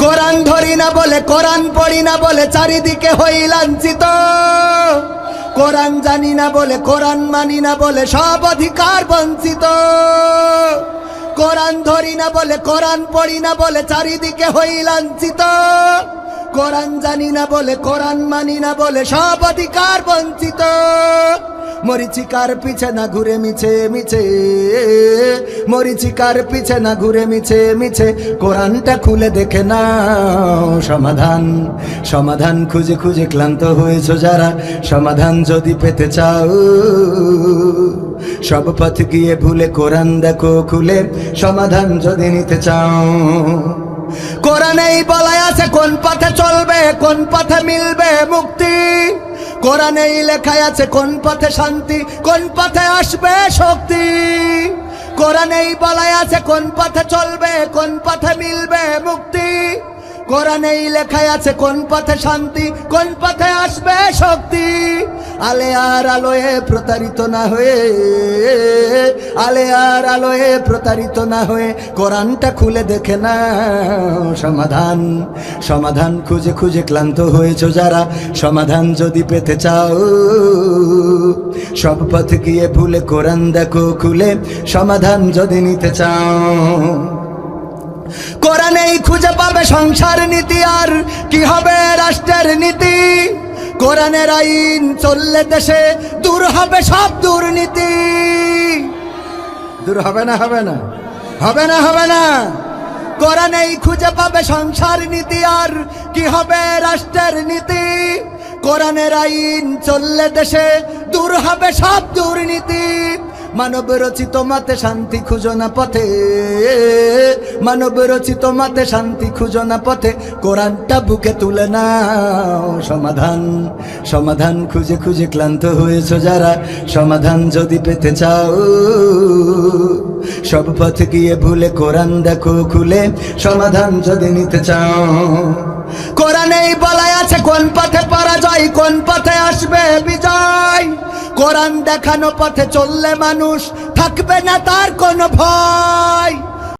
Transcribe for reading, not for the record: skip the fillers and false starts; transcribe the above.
কোরআন ধরি না বলে, কোরআন পড়ি না বলে চারিদিকে হই লাঞ্ছিত। কোরআন জানি না বলে, কোরআন মানি না বলে সব অধিকার বঞ্চিত। কোরআন ধরি না বলে, কোরআন পড়ি না বলে চারিদিকে হই লাঞ্ছিত। কোরআন জানি না বলে, কোরআন মানি না বলে সব অধিকার বঞ্চিত। মরিচিকার পিছে না ঘুরে মিছে মিছে, মরিচিকার পিছে না ঘুরে মিছে মিছে, কোরআনটা খুলে দেখে নাও সমাধান। সমাধান খুঁজে খুঁজে ক্লান্ত হয়েছো যারা, সমাধান যদি পেতে চাও সব পথ গিয়ে ভুলে কোরআন দেখো খুলে, সমাধান যদি নিতে চাও। কোরআনেই বলা আছে কোন পথে চলবে, কোন পথে মিলবে মুক্তি। কোরআনেই লেখা আছে কোন পথে শান্তি, কোন পথে আসবে শক্তি। কোরআনেই বলা আছে কোন পথে চলবে, কোন পথে মিলবে মুক্তি। কোরআনেই লেখা আছে কোন পথে শান্তি, কোন পথে আসবে শক্তি। আলে আর আলোয় প্রতারিত না হয়ে, আলে আর আলোয় প্রতারিত না হয়ে কোরআনটা খুলে দেখে না সমাধান। সমাধান খুঁজে খুঁজে ক্লান্ত হয়েছো যারা, সমাধান যদি পেতে চাও সব পথ গিয়ে ভুলে কোরআন দেখো খুলে, সমাধান যদি নিতে চাও। কোরআনেই খুঁজে পাবে সংসার নীতি, আর কি হবে রাষ্ট্রের নীতি। কোরআনের আইন চললে দেশে দূর হবে সব দুর্নীতি। দূর হবে না, হবে না, হবে না, হবে না। কোরআনেই খুঁজে পাবে সংসার নীতি, আর কি হবে রাষ্ট্রের নীতি। কোরআনের আইন চললে দেশে দূর হবে সব দুর্নীতি। মানব রচিত মতে শান্তি খুঁজো না পথে, মানব রচিত মতে শান্তি খুঁজো না পথে, কোরআনটা বুকে তুলে নাও সমাধান। সমাধান খুঁজে খুঁজে ক্লান্ত হয়েছো যারা, সমাধান যদি পেতে চাও সব পথ গিয়ে ভুলে কোরআন দেখো খুলে, সমাধান যদি নিতে চাও। কোরআনেই বলা আছে কোন পথে পরাজয়, কোন পথে আসবে বিজয়। কোরআন দেখানো পথে চললে মানুষ থাকবে না তার কোনো ভয়।